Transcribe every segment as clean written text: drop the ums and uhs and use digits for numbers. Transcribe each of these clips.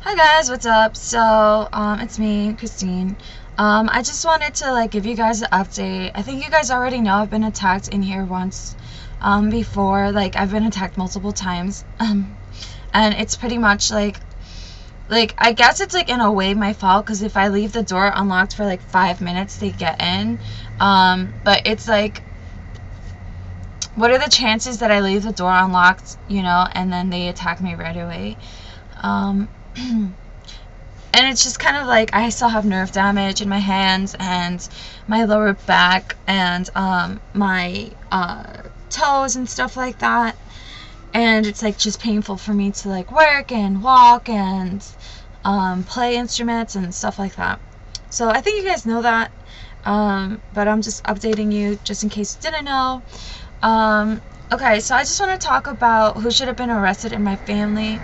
Hi guys, what's up? So, it's me, Christine. I just wanted to give you guys an update. I think you guys already know I've been attacked in here once, before. I've been attacked multiple times. And it's pretty much I guess it's in a way my fault, because if I leave the door unlocked for 5 minutes, they get in. But it's what are the chances that I leave the door unlocked, and then they attack me right away? And it's just kind of I still have nerve damage in my hands and my lower back and my toes and stuff like that, and it's just painful for me to work and walk and play instruments and stuff like that. So I think you guys know that, but I'm just updating you just in case you didn't know. Okay, so I just want to talk about who should have been arrested in my family,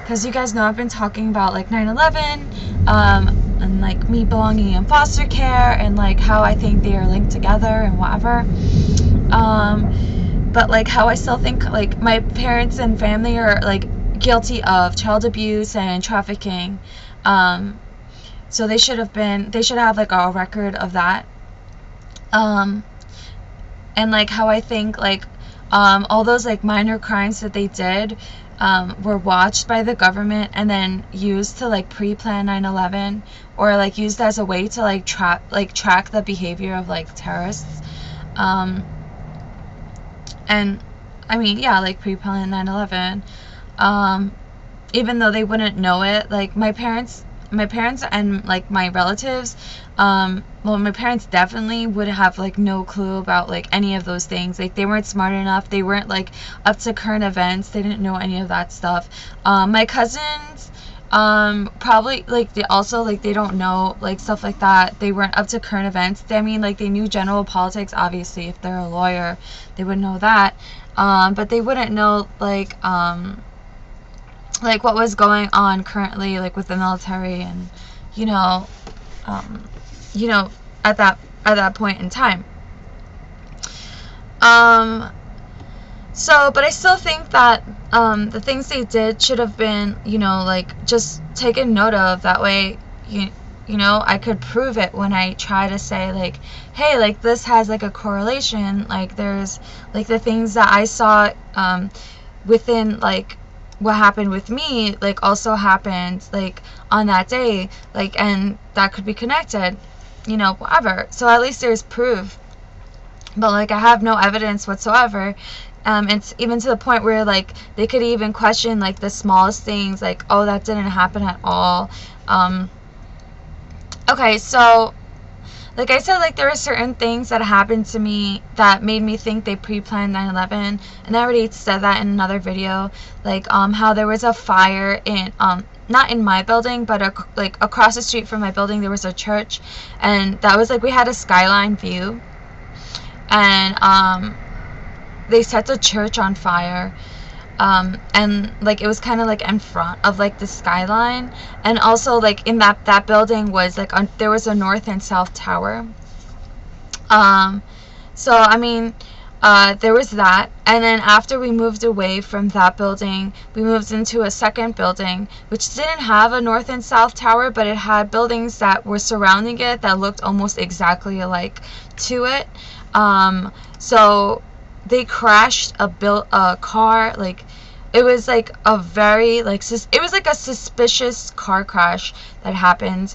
because you guys know I've been talking about 9/11, and me belonging in foster care, and how I think they are linked together and whatever. But how I still think my parents and family are guilty of child abuse and trafficking. So they should have a record of that. And how I think all those minor crimes that they did were watched by the government and then used to pre-plan 9/11, or used as a way to track the behavior of terrorists. And I mean, yeah, pre-plan 9/11, even though they wouldn't know it. My parents and my relatives, well, my parents definitely would have no clue about any of those things. They weren't smart enough, they weren't up to current events, they didn't know any of that stuff. My cousins, probably they also they don't know stuff like that. They weren't up to current events. I mean, they knew general politics, obviously. If they're a lawyer, they would know that, but they wouldn't know what was going on currently with the military, and at that point in time. So, but I still think that the things they did should have been just taken note of. That way I could prove it when I try to say hey, this has a correlation. There's the things that I saw within what happened with me also happened on that day, and that could be connected, whatever. So at least there's proof. But I have no evidence whatsoever. It's even to the point where they could even question the smallest things, oh, that didn't happen at all. Okay, so I said, there are certain things that happened to me that made me think they pre-planned 9/11, and I already said that in another video. How there was a fire in not in my building, but across the street from my building there was a church, and that was we had a skyline view, and they set the church on fire. And it was kind of in front of the skyline, and also in that building was there was a north and south tower. So I mean, there was that, and then after we moved away from that building, we moved into a second building which didn't have a north and south tower, but it had buildings that were surrounding it that looked almost exactly alike to it. So they crashed a car. It was a very it was a suspicious car crash that happened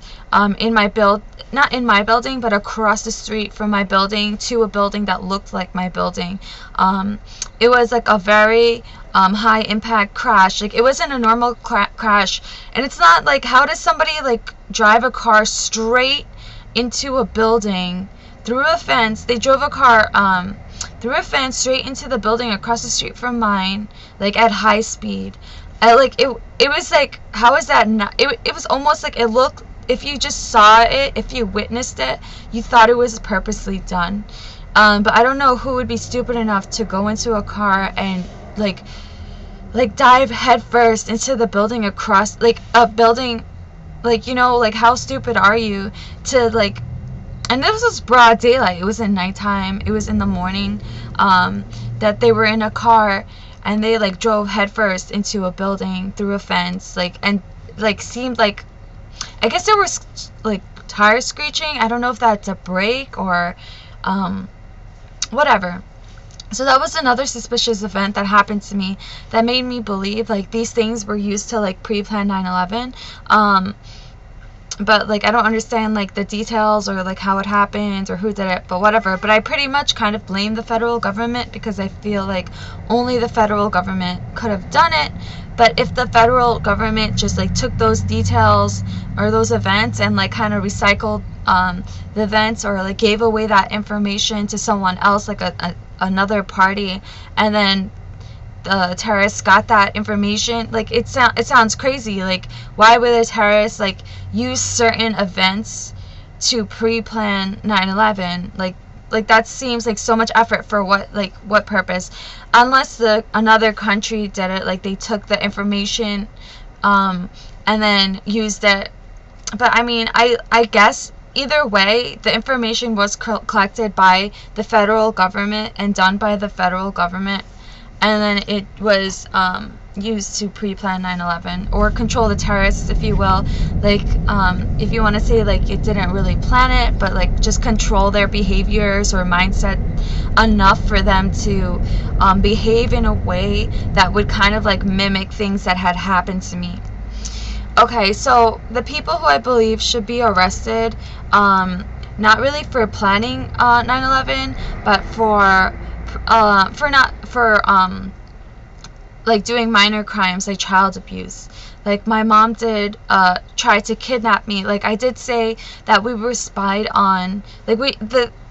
in my not in my building, but across the street from my building to a building that looked like my building. It was a very high impact crash. It wasn't a normal crash, and it's not how does somebody drive a car straight into a building through a fence. They drove a car through a fence straight into the building across the street from mine, at high speed. It was how is that not? It was almost it looked, if you just saw it, if you witnessed it, you thought it was purposely done. But I don't know who would be stupid enough to go into a car and dive headfirst into the building across a building. How stupid are you to and this was broad daylight. It was in nighttime. It was in the morning. That they were in a car and they drove headfirst into a building through a fence. And like seemed like, I guess there was like tire screeching. I don't know if that's a brake or whatever. So that was another suspicious event that happened to me that made me believe like these things were used to like pre-plan 9/11. But like I don't understand like the details or like how it happened or who did it, but whatever. But I pretty much kind of blame the federal government because I feel like only the federal government could have done it. But if the federal government just like took those details or those events and like kind of recycled the events or like gave away that information to someone else, like another party, and then the terrorists got that information, like it sounds crazy. Like, why would a terrorist like use certain events to pre-plan 9/11? Like that seems like so much effort for what purpose? Unless another country did it, like they took the information and then used it. But I mean, I guess either way, the information was collected by the federal government and done by the federal government, and then it was used to pre-plan 9/11 or control the terrorists, if you will. Like if you want to say like it didn't really plan it, but like just control their behaviors or mindset enough for them to behave in a way that would kind of like mimic things that had happened to me. Okay, so the people who I believe should be arrested, not really for planning 9/11, but for like doing minor crimes like child abuse. Like my mom did try to kidnap me. Like I did say that we were spied on. Like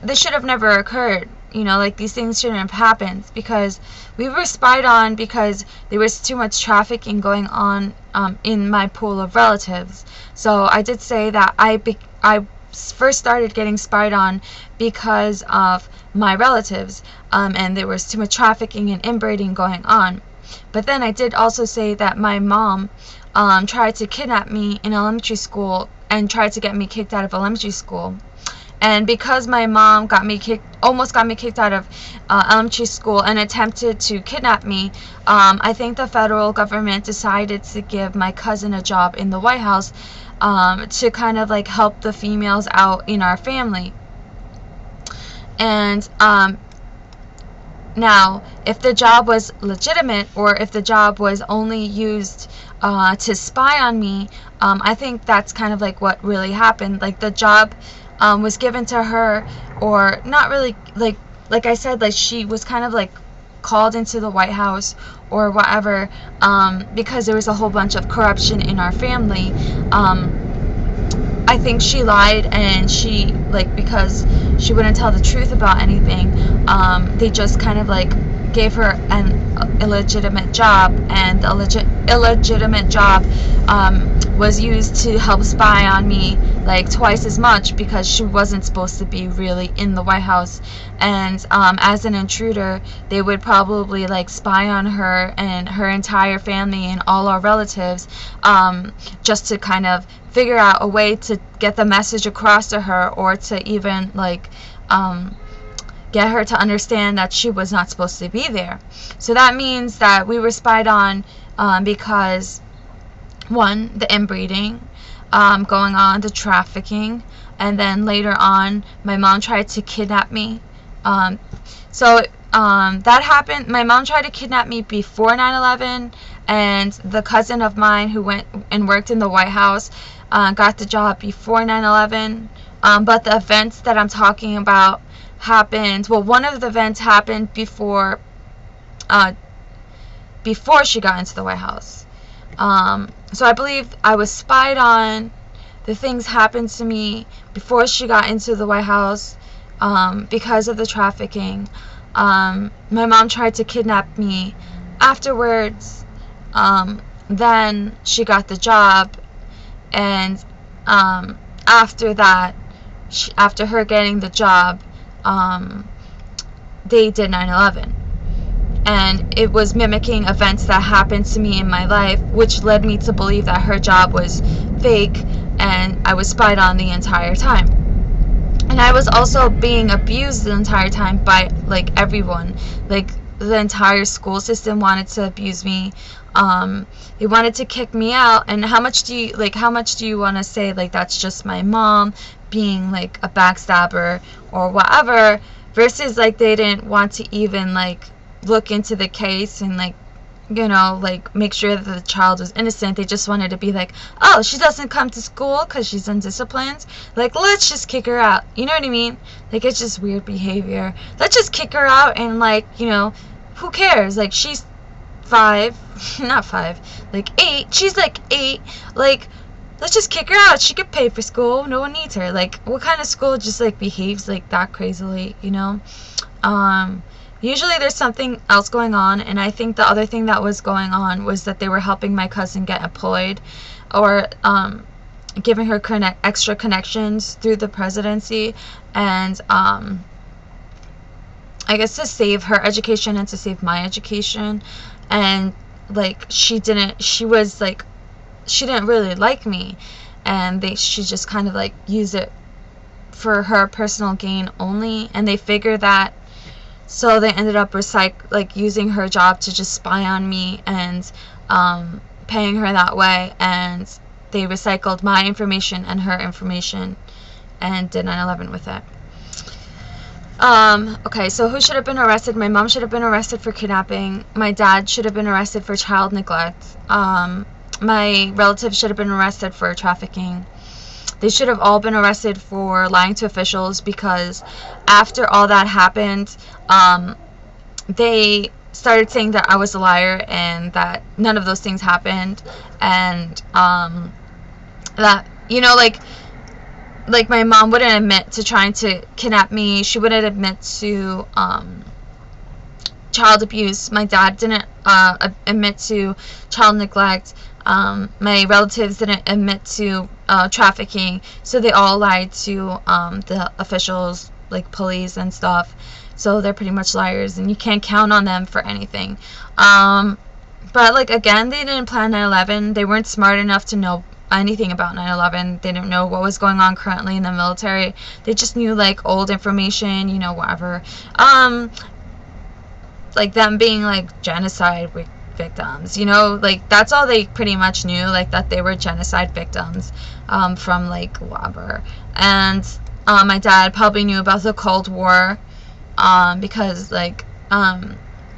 this should have never occurred. You know, like these things shouldn't have happened because we were spied on because there was too much trafficking going on in my pool of relatives. So I did say that I first started getting spied on because of my relatives, and there was too much trafficking and inbreeding going on. But then I did also say that my mom tried to kidnap me in elementary school and tried to get me kicked out of elementary school. And because my mom almost got me kicked out of elementary school and attempted to kidnap me, I think the federal government decided to give my cousin a job in the White House to kind of like help the females out in our family. And now, if the job was legitimate or if the job was only used to spy on me, I think that's kind of like what really happened. Like the job was given to her, or not really, like I said, like she was kind of like called into the White House or whatever, because there was a whole bunch of corruption in our family. I think she lied, and she, like, because she wouldn't tell the truth about anything, they just kind of like gave her an illegitimate job, and the illegitimate job was used to help spy on me like twice as much because she wasn't supposed to be really in the White House. And as an intruder, they would probably like spy on her and her entire family and all our relatives, just to kind of figure out a way to get the message across to her, or to even like get her to understand that she was not supposed to be there. So that means that we were spied on because, one, the inbreeding going on, the trafficking, and then later on my mom tried to kidnap me. So that happened. My mom tried to kidnap me before 9/11, and the cousin of mine who went and worked in the White House got the job before 9/11. But the events that I'm talking about happened, well, one of the events happened before she got into the White House. So I believe I was spied on. The things happened to me before she got into the White House because of the trafficking. My mom tried to kidnap me afterwards. Then she got the job, and after that, after her getting the job, they did 9/11. And it was mimicking events that happened to me in my life, which led me to believe that her job was fake and I was spied on the entire time. And I was also being abused the entire time by like everyone. Like the entire school system wanted to abuse me. They wanted to kick me out. And how much do you want to say like that's just my mom being like a backstabber or whatever, versus like they didn't want to even like look into the case and like, you know, like make sure that the child was innocent. They just wanted to be like, oh, she doesn't come to school because she's undisciplined, like let's just kick her out. You know what I mean? Like, it's just weird behavior. Let's just kick her out, and like, you know, who cares? Like, she's 5, not 5, like 8. She's like 8. Like, let's just kick her out. She could pay for school. No one needs her. Like, what kind of school just like behaves like that crazily, you know? Usually there's something else going on, and I think the other thing that was going on was that they were helping my cousin get employed, or giving her extra connections through the presidency, and I guess to save her education and to save my education. And like, she didn't really like me, and she just kind of like used it for her personal gain only, and they figured that. So they ended up using her job to just spy on me, and paying her that way, and they recycled my information and her information and did 9/11 with it. Okay, so who should have been arrested? My mom should have been arrested for kidnapping. My dad should have been arrested for child neglect. My relatives should have been arrested for trafficking. They should have all been arrested for lying to officials, because after all that happened, they started saying that I was a liar and that none of those things happened, and that, you know, like my mom wouldn't admit to trying to kidnap me. She wouldn't admit to child abuse. My dad didn't admit to child neglect. My relatives didn't admit to trafficking, so they all lied to the officials, like police and stuff. So they're pretty much liars, and you can't count on them for anything. But like, again, they didn't plan 9/11. They weren't smart enough to know anything about 9/11. They didn't know what was going on currently in the military. They just knew like old information, you know, whatever. Like them being like genocide victims, you know, like that's all they pretty much knew, like that they were genocide victims from like whatever. And my dad probably knew about the Cold War, because like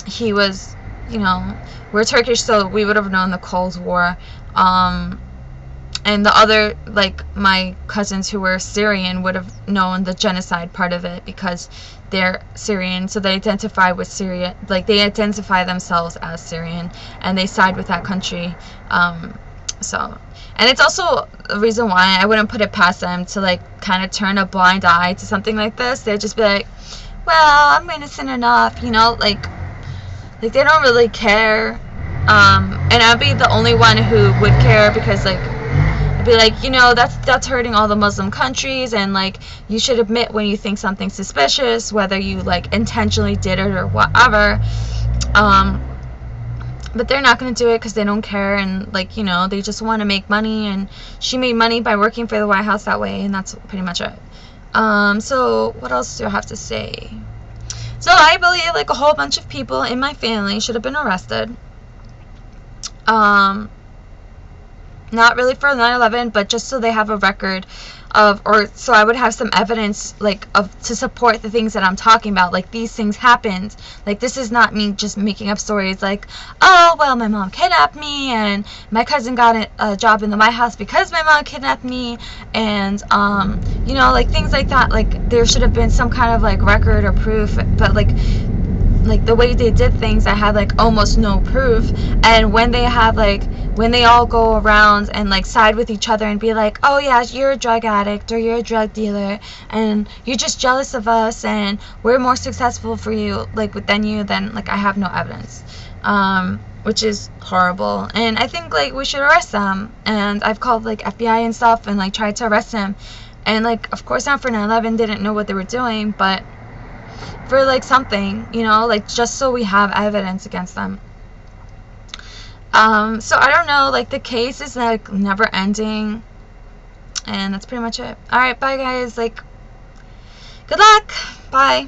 he was, you know, we're Turkish, so we would have known the Cold War. And the other, like my cousins who were Syrian, would have known the genocide part of it, because they're Syrian, so they identify with Syria, like they identify themselves as Syrian, and they side with that country. So, and it's also a reason why I wouldn't put it past them to like kind of turn a blind eye to something like this. They'd just be like, well, I'm innocent enough, you know, like they don't really care. And I'd be the only one who would care, because like, be like, you know, that's hurting all the Muslim countries, and like you should admit when you think something's suspicious, whether you like intentionally did it or whatever. But they're not going to do it because they don't care, and like, you know, they just want to make money, and she made money by working for the White House that way, and that's pretty much it. So what else do I have to say? So I believe like a whole bunch of people in my family should have been arrested. Not really for 9/11, but just so they have a record of, or so I would have some evidence like of to support the things that I'm talking about. Like, these things happened. Like, this is not me just making up stories like, oh well, my mom kidnapped me, and my cousin got a job in the White House because my mom kidnapped me, and you know, like things like that. Like, there should have been some kind of like record or proof, but like the way they did things, I had like almost no proof. And when they have like, when they all go around and like side with each other and be like, oh yeah, you're a drug addict or you're a drug dealer and you're just jealous of us and we're more successful for you, like than you, then like I have no evidence, which is horrible. And I think like we should arrest them, and I've called like FBI and stuff and like tried to arrest them, and like of course not for 9/11, didn't know what they were doing, but for like something, you know, like just so we have evidence against them. So I don't know, like the case is like never ending, and that's pretty much it. Alright, bye guys, like good luck, bye.